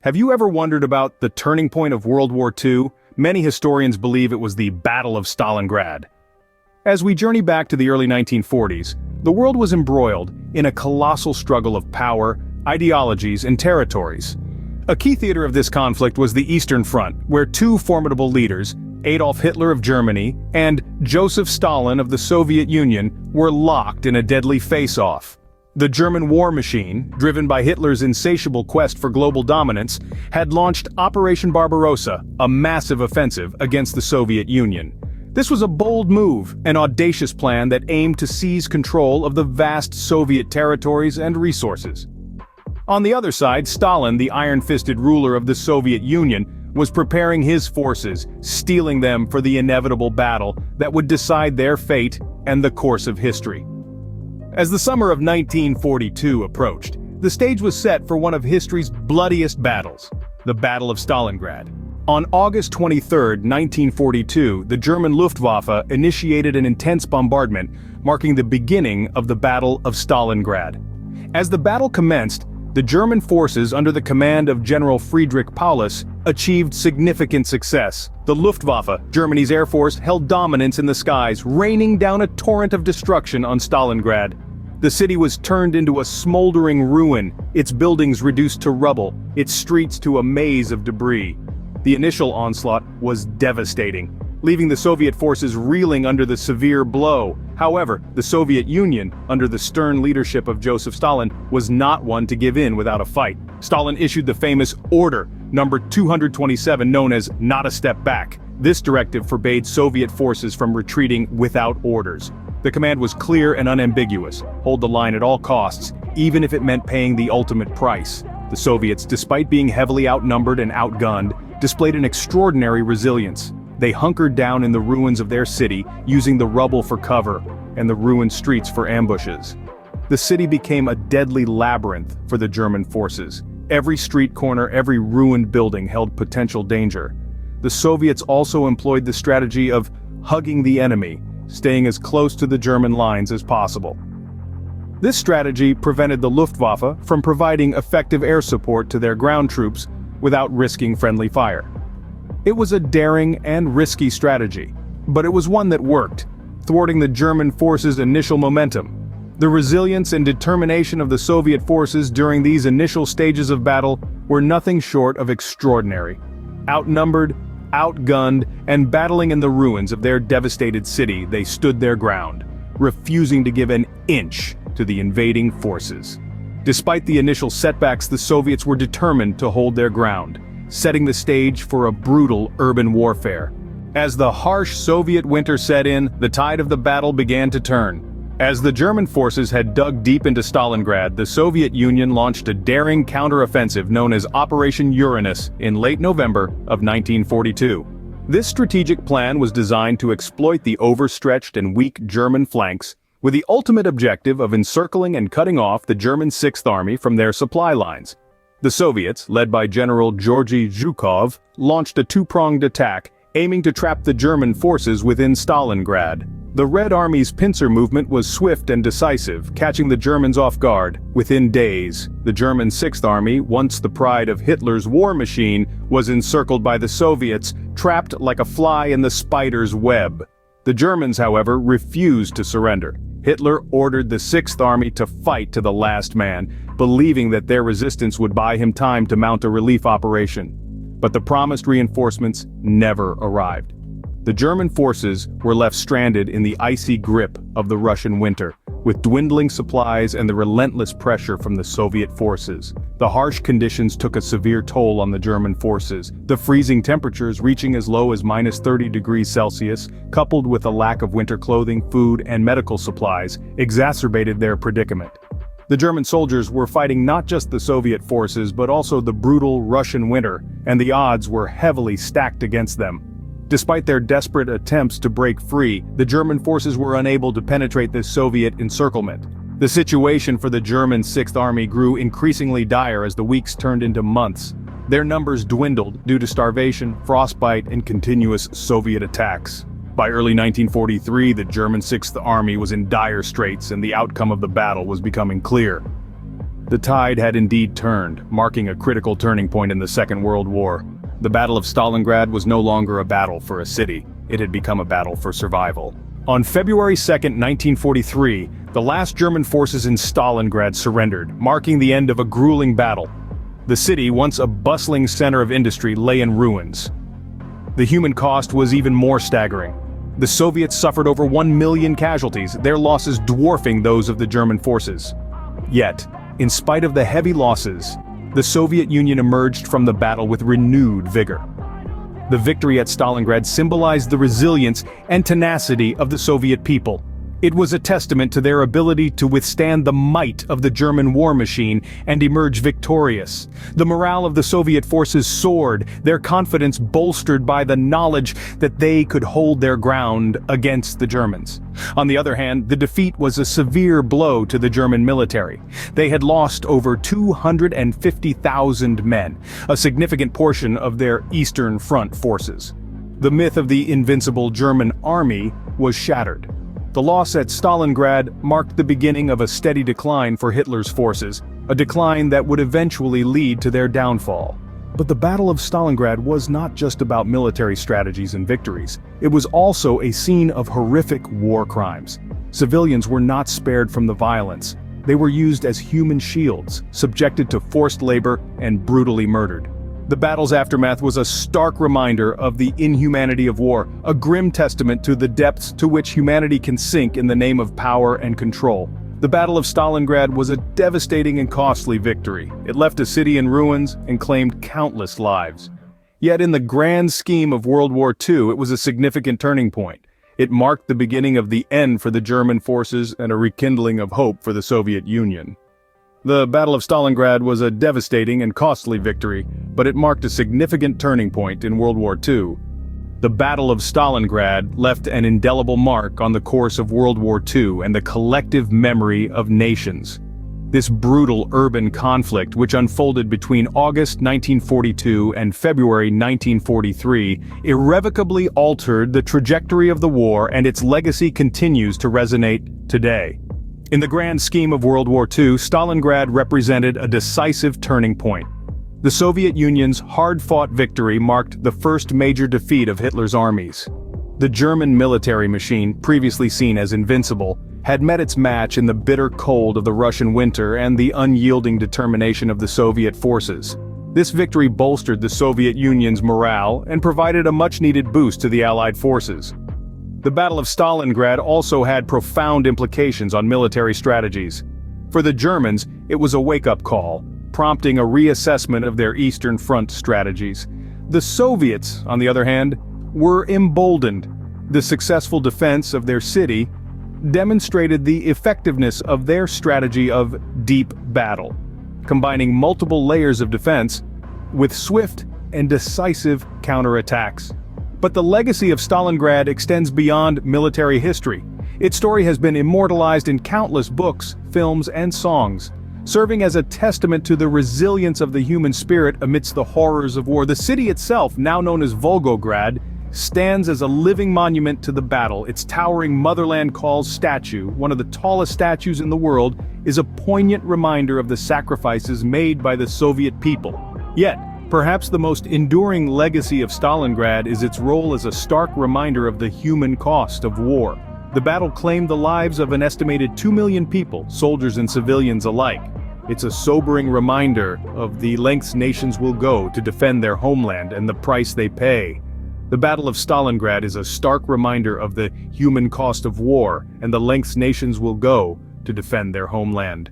Have you ever wondered about the turning point of World War II? Many historians believe it was the Battle of Stalingrad. As we journey back to the early 1940s, the world was embroiled in a colossal struggle of power, ideologies, and territories. A key theater of this conflict was the Eastern Front, where two formidable leaders, Adolf Hitler of Germany and Joseph Stalin of the Soviet Union, were locked in a deadly face-off. The German war machine, driven by Hitler's insatiable quest for global dominance, had launched Operation Barbarossa, a massive offensive against the Soviet Union. This was a bold move, an audacious plan that aimed to seize control of the vast Soviet territories and resources. On the other side, Stalin, the iron-fisted ruler of the Soviet Union, was preparing his forces, steeling them for the inevitable battle that would decide their fate and the course of history. As the summer of 1942 approached, the stage was set for one of history's bloodiest battles, the Battle of Stalingrad. On August 23, 1942, the German Luftwaffe initiated an intense bombardment, marking the beginning of the Battle of Stalingrad. As the battle commenced, the German forces under the command of General Friedrich Paulus achieved significant success. The Luftwaffe, Germany's air force, held dominance in the skies, raining down a torrent of destruction on Stalingrad. The city was turned into a smoldering ruin, its buildings reduced to rubble, its streets to a maze of debris. The initial onslaught was devastating, leaving the Soviet forces reeling under the severe blow. However, the Soviet Union, under the stern leadership of Joseph Stalin, was not one to give in without a fight. Stalin issued the famous Order, number 227, known as "Not a Step Back." This directive forbade Soviet forces from retreating without orders. The command was clear and unambiguous: hold the line at all costs, even if it meant paying the ultimate price. The Soviets, despite being heavily outnumbered and outgunned, displayed an extraordinary resilience. They hunkered down in the ruins of their city, using the rubble for cover and the ruined streets for ambushes. The city became a deadly labyrinth for the German forces. Every street corner, every ruined building held potential danger. The Soviets also employed the strategy of hugging the enemy, staying as close to the German lines as possible. This strategy prevented the Luftwaffe from providing effective air support to their ground troops without risking friendly fire. It was a daring and risky strategy, but it was one that worked, thwarting the German forces' initial momentum. The resilience and determination of the Soviet forces during these initial stages of battle were nothing short of extraordinary. Outnumbered, outgunned, and battling in the ruins of their devastated city, they stood their ground, refusing to give an inch to the invading forces. Despite the initial setbacks, the Soviets were determined to hold their ground, setting the stage for a brutal urban warfare. As the harsh Soviet winter set in, the tide of the battle began to turn. As the German forces had dug deep into Stalingrad, the Soviet Union launched a daring counteroffensive known as Operation Uranus in late November of 1942. This strategic plan was designed to exploit the overstretched and weak German flanks, with the ultimate objective of encircling and cutting off the German Sixth Army from their supply lines. The Soviets, led by General Georgy Zhukov, launched a two-pronged attack, aiming to trap the German forces within Stalingrad. The Red Army's pincer movement was swift and decisive, catching the Germans off guard. Within days, the German Sixth Army, once the pride of Hitler's war machine, was encircled by the Soviets, trapped like a fly in the spider's web. The Germans, however, refused to surrender. Hitler ordered the Sixth Army to fight to the last man, believing that their resistance would buy him time to mount a relief operation. But the promised reinforcements never arrived. The German forces were left stranded in the icy grip of the Russian winter, with dwindling supplies and the relentless pressure from the Soviet forces. The harsh conditions took a severe toll on the German forces, the freezing temperatures reaching as low as -30 degrees Celsius, coupled with a lack of winter clothing, food, and medical supplies, exacerbated their predicament. The German soldiers were fighting not just the Soviet forces but also the brutal Russian winter, and the odds were heavily stacked against them. Despite their desperate attempts to break free, the German forces were unable to penetrate the Soviet encirclement. The situation for the German Sixth Army grew increasingly dire as the weeks turned into months. Their numbers dwindled due to starvation, frostbite, and continuous Soviet attacks. By early 1943, the German Sixth Army was in dire straits and the outcome of the battle was becoming clear. The tide had indeed turned, marking a critical turning point in the Second World War. The Battle of Stalingrad was no longer a battle for a city, it had become a battle for survival. On February 2, 1943, the last German forces in Stalingrad surrendered, marking the end of a grueling battle. The city, once a bustling center of industry, lay in ruins. The human cost was even more staggering. The Soviets suffered over 1 million casualties, their losses dwarfing those of the German forces. Yet, in spite of the heavy losses, the Soviet Union emerged from the battle with renewed vigor. The victory at Stalingrad symbolized the resilience and tenacity of the Soviet people. It was a testament to their ability to withstand the might of the German war machine and emerge victorious. The morale of the Soviet forces soared, their confidence bolstered by the knowledge that they could hold their ground against the Germans. On the other hand, the defeat was a severe blow to the German military. They had lost over 250,000 men, a significant portion of their Eastern Front forces. The myth of the invincible German army was shattered. The loss at Stalingrad marked the beginning of a steady decline for Hitler's forces, a decline that would eventually lead to their downfall. But the Battle of Stalingrad was not just about military strategies and victories. It was also a scene of horrific war crimes. Civilians were not spared from the violence. They were used as human shields, subjected to forced labor and brutally murdered. The battle's aftermath was a stark reminder of the inhumanity of war, a grim testament to the depths to which humanity can sink in the name of power and control. The Battle of Stalingrad was a devastating and costly victory. It left a city in ruins and claimed countless lives. Yet in the grand scheme of World War II, it was a significant turning point. It marked the beginning of the end for the German forces and a rekindling of hope for the Soviet Union. The Battle of Stalingrad was a devastating and costly victory, but it marked a significant turning point in World War II. The Battle of Stalingrad left an indelible mark on the course of World War II and the collective memory of nations. This brutal urban conflict, which unfolded between August 1942 and February 1943, irrevocably altered the trajectory of the war, and its legacy continues to resonate today. In the grand scheme of World War II, Stalingrad represented a decisive turning point. The Soviet Union's hard-fought victory marked the first major defeat of Hitler's armies. The German military machine, previously seen as invincible, had met its match in the bitter cold of the Russian winter and the unyielding determination of the Soviet forces. This victory bolstered the Soviet Union's morale and provided a much-needed boost to the Allied forces. The Battle of Stalingrad also had profound implications on military strategies. For the Germans, it was a wake-up call, prompting a reassessment of their Eastern Front strategies. The Soviets, on the other hand, were emboldened. The successful defense of their city demonstrated the effectiveness of their strategy of deep battle, combining multiple layers of defense with swift and decisive counterattacks. But the legacy of Stalingrad extends beyond military history. Its story has been immortalized in countless books, films, and songs, serving as a testament to the resilience of the human spirit amidst the horrors of war. The city itself, now known as Volgograd, stands as a living monument to the battle. Its towering Motherland Calls statue, one of the tallest statues in the world, is a poignant reminder of the sacrifices made by the Soviet people. Yet, perhaps the most enduring legacy of Stalingrad is its role as a stark reminder of the human cost of war. The battle claimed the lives of an estimated 2 million people, soldiers and civilians alike. It's a sobering reminder of the lengths nations will go to defend their homeland and the price they pay. The Battle of Stalingrad is a stark reminder of the human cost of war and the lengths nations will go to defend their homeland.